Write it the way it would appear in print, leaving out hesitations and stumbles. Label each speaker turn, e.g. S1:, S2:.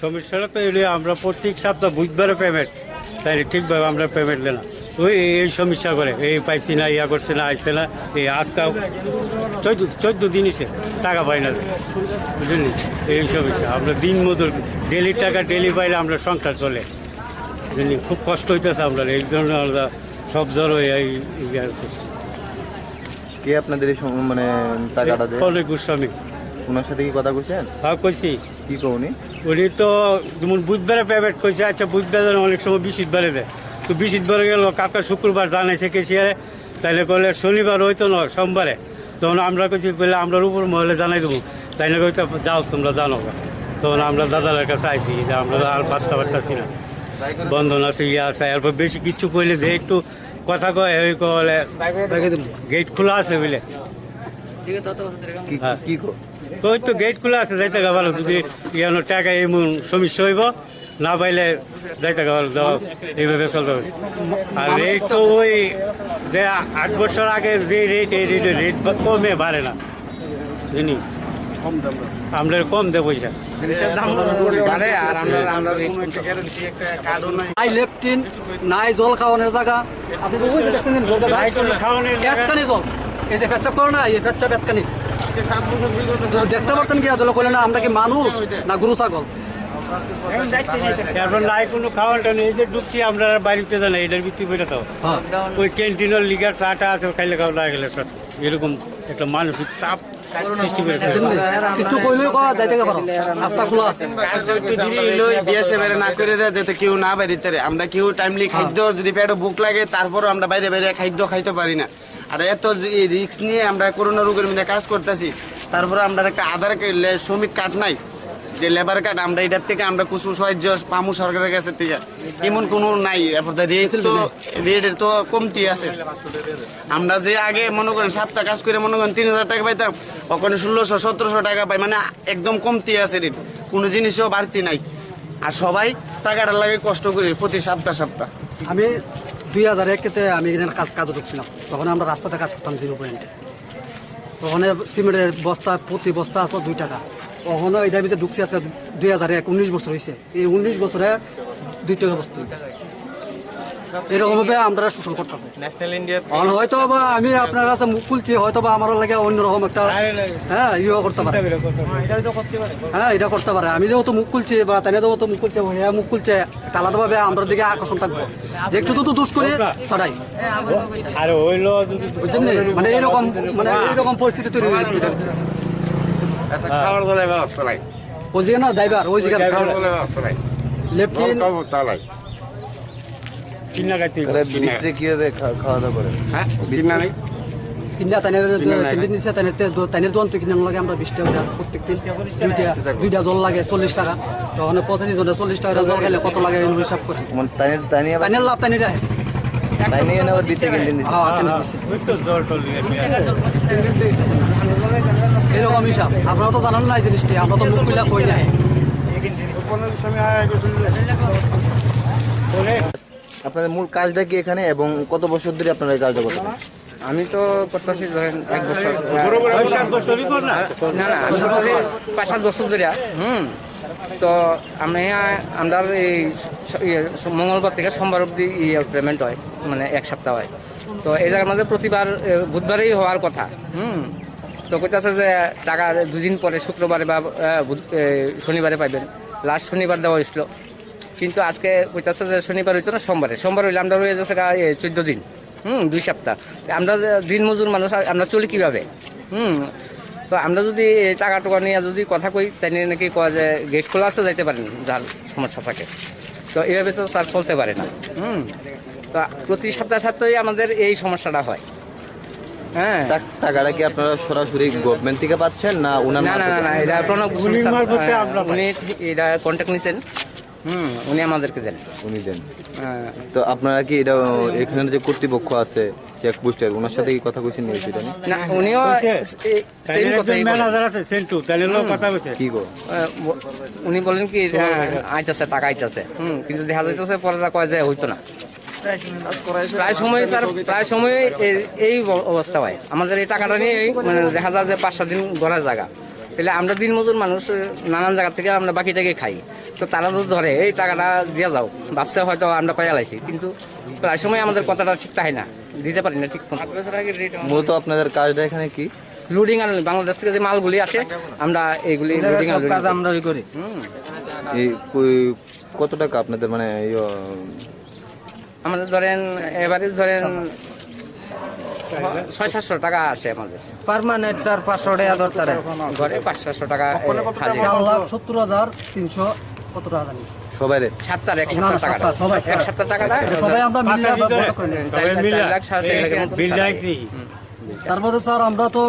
S1: সমস্যাটা তো এলে আমরা প্রত্যেক সপ্তাহ বুধবারে পেমেন্ট, তাই ঠিকভাবে আমরা পেমেন্ট নেই না, ওই এই সমস্যা করে, এই পাইছি না, ইয়া করছে না, আসছে না, এই আজকাল 14 দিন এসে টাকা পাই না, বুঝলি, এই সমস্যা। আমরা দিন মতো ডেলি টাকা ডেলি পাইলে আমরা সংসার চলে, বুঝলি, খুব কষ্ট হইতেছে আমরা, এই জন্য আমরা সব জ্বর এই ইয়া করছি।
S2: কে আপনাদের এই মানে টাকাটা দেয়?
S1: অনেক গোস্বামী।
S2: ওনার সাথে কি কথা বলছেন?
S1: হ্যাঁ কইছি।
S2: কি কৌনি?
S1: উনি তো যেমন বুধবারে পেমেন্ট করছে, আচ্ছা বুধবারে অনেক সময় বৃহস্পতিবারে দেয়, তো বৃহস্পতিবারে গেল, কালকে শুক্রবার জানাইছে কেসিয়ারে, তাইলে করলে শনিবার হইতো না, সোমবারে, তখন আমরা কিছু করলে আমরা উপর মহলে জানাই দেবো, তাই না কইতে যাও তোমরা জানো, তখন আমরা দাদার কাছে আইছি যে আমরা আর পাঁচটা পারতাছি না, বন্ধন আছে, ইয়ে আছে, এরপর বেশি কিছু করলে যে একটু কথা কয়, ওই কলে গেট খোলা আছে বুঝলে,
S2: কি
S1: ওই তো গেট খোলা আছে, যাইতে গা ভালো, যদি ইয়ানো টাকা এমন সমস্যা হইব না পাইলে যাইতে গা ভালো, দাও এইভাবে চলতে হবে। আর রেট তো ওই যে 8 বছর আগে যে রেট, এই রেটের রেট কমে বাড়ে না, জানি আমরা কম দেবো পয়সা।
S3: নাই লেফটিন, নাই জল খাওয়ানোর জায়গা, আপনি তো ওই দেখতেছেন একটানি জল, এই যে পেচ্ছাপ করো না, এই পেচ্ছাপ একটানি দেখতে পারতেন কি জল করলে না, আমরা কি মানুষ না গরু ছাগল?
S1: তারপর নাই কোনো খাওয়ানটা নেই, এই যে ঢুকছি আমরা বাড়িতে জানা, এটার ভিত্তি বইটা তো ওই ক্যান্টিনের লিগার চাটা আছে, খাইলে খাওয়া না গেলে এরকম একটা মানসিক চাপ সৃষ্টি করে
S3: কিছু কইলেও পাওয়া যাইতে পারো, রাস্তা খোলা আছে।
S4: না করে দেয় যাতে কেউ না বাড়িতে, আমরা কেউ টাইমলি খাদ্য যদি পেটে ভুক লাগে, তারপরও আমরা বাইরে বাইরে খাদ্য খাইতে পারি না। আর এত রিস্ক নিয়ে আমরা করোনা রোগের মধ্যে কাজ করতেছি, তারপরে আমরা একটা আধার শ্রমিক কার্ড নাই, যে লেবার কার্ড, আমরা এটার থেকে আমরা কিছু সাহায্য পামু সরকারের কাছে থেকে, এমন কোনো নাই। রেটের তো কমতি আছে। আমরা যে আগে মনে করেন সপ্তাহ কাজ করে মনে করেন 3000 টাকা পাইতাম, ওখানে 1600-1700 টাকা পাই, মানে একদম কমতি আছে রেট, কোনো জিনিসও বাড়তি নাই। আর সবাই টাকাটা লাগে কষ্ট করে প্রতি সপ্তাহ।
S3: আমি 2001-তে আমি এখানে কাজে ঢুকছিলাম, তখন আমরা রাস্তাতে কাজ করতাম 0 পয়েন্টে, ওখানে সিমেন্টের বস্তা প্রতি বস্তা আছে 2 টাকা, ওখানে এটার ভিতরে ঢুকছি আজকে 2001, 19 বছর হয়েছে, এই 19 বছরে 2 টাকা বস্তা, এরকম ভাবে আমরা শোষণ করতেছি। হয়তো বা আমি আপনার কাছে মুখ খুলছি, হয়তো বা আমার লাগে অন্যরকম একটা ইয়ে করতে পারে, এটা করতে পারে। আমি যেহেতু মুখ খুলছি বা তাই যেহেতু মুখ খুলছে, মুখ খুলছে, আলাদা ভাবে আমরা দিকে আকর্ষণ থাকবো, যে একটু তো দোষ করে ছড়াই, বুঝছেন, মানে এইরকম পরিস্থিতি তৈরি হয়ে গেছে। ওই যে না ড্রাইভার, ওই জায়গায় লেফটিন
S2: কিভাবে খাওয়া দাওয়া করে?
S3: কিনা তাইনের দোকান তো কিনার লাগে আমরা 20 টাকা প্রত্যেক দিন, দুইটা জল লাগে 40 টাকা, তখন 85 জনে 40 টাকা জল খাইলে কত লাগে হিসাব করি, তাইনের লাভ তাইনের এরকম হিসাব। আপনারা তো জানান না এই জিনিসটি, আমরা তো মুখ খুলে কই নাই।
S2: আপনাদের মূল কাজটা কি এখানে, এবং কত বছর ধরে আপনারা এই কাজটা করতেন?
S5: আমি তো করতেছি ধরেন 1 বছর, না আমি করতেছি 5-7 বছর ধরে। তো আমরা এই মঙ্গলবার থেকে সোমবার অব্দি পেমেন্ট হয়, মানে 1 সপ্তাহ হয়। তো এই জায়গার মধ্যে প্রতিবার বুধবারেই হওয়ার কথা। তো কইতাছে যে টাকা 2 দিন পরে শুক্রবারে বা শনিবারে পাইবেন, লাস্ট শনিবার দেওয়া হয়েছিল, কিন্তু আজকে কইতাছে যে শনিবার হইতো না, সোমবার হইলে আমরা রয়ে যাচ্ছে 14 দিন, 2 সপ্তাহ। আমরা দিন মজুর মানুষ, আমরা চলি কিভাবে? তো আমরা যদি টাকা টোকা নিয়ে যদি কথা কই, তাই নিয়ে নাকি কয় যে গেট খোলা আছে, যাইতে পারেন যার সমস্যা থাকে। তো এইভাবে তো স্যার চলতে পারে না। তো প্রতি সপ্তাহে আমাদের এই সমস্যাটা হয়। হ্যাঁ,
S2: টাকাটা কি আপনারা সরাসরি গভর্নমেন্ট থেকে পাচ্ছেন না ওনার?
S5: না, এটা উনি এটা কন্ট্যাক্ট নিছেন, উনি আমাদেরকে দেন।
S2: উনি দেন। তো আপনারা কি এটা এখানে যে কর্তৃপক্ষ আছে চেকপোস্টের, ওনার সাথে কি কথা কইছেন?
S5: না, উনিও সেম কথাই বলেন।
S2: কি গো,
S5: উনি বলেন কি আইতাছে, টাকা আইতাছে, কিন্তু দেখা যাইতেছে পরে কয় যে হইতো না। প্রায় সময় এই অবস্থা হয় আমাদের। এই টাকাটা নিয়ে মানে দেখা যায় যে 5-7 দিন গড়ার জায়গা, তাহলে আমরা দিনমজুর মানুষ নানান জায়গা থেকে আমরা বাকি টাকা খাই, তো তারা তো ধরে এই টাকাটা দিয়ে যাও, ভাবছে হয়তো আমরা পাই লাইছি, কিন্তু প্রায় সময় আমাদের কথাটা ঠিক তাই না, দিতে পারি না ঠিক মতো।
S2: মূলত আপনাদের কাজটা এখানে কি?
S5: লুডিং আর বাংলাদেশ থেকে যে মালগুলি আসে আমরা এইগুলি লোডিং আর কাজ আমরা করি।
S2: এই কত টাকা আপনাদের মানে
S5: আমাদের ধরেন এভারেজ ধরেন 600-700 টাকা আসে আমাদের
S3: পার্মানেন্ট স্যার 500 টাকা দরকার
S5: ঘরে, 500-700 টাকা হাজির।
S3: 4,70,300 কত টাকা জানি
S2: সবাই
S5: সপ্তাহে এক
S3: না,
S5: সপ্তাহ টাকা,
S3: সবাই,
S5: এক সপ্তাহ টাকাটা
S3: সবাই আমরা মিলিয়ে
S1: 5,000
S3: বড় করে নিই।
S5: 4 লাখ 4.5 লাখের মতো
S1: বিল রাখছি
S3: তারপরে স্যার আমরা তো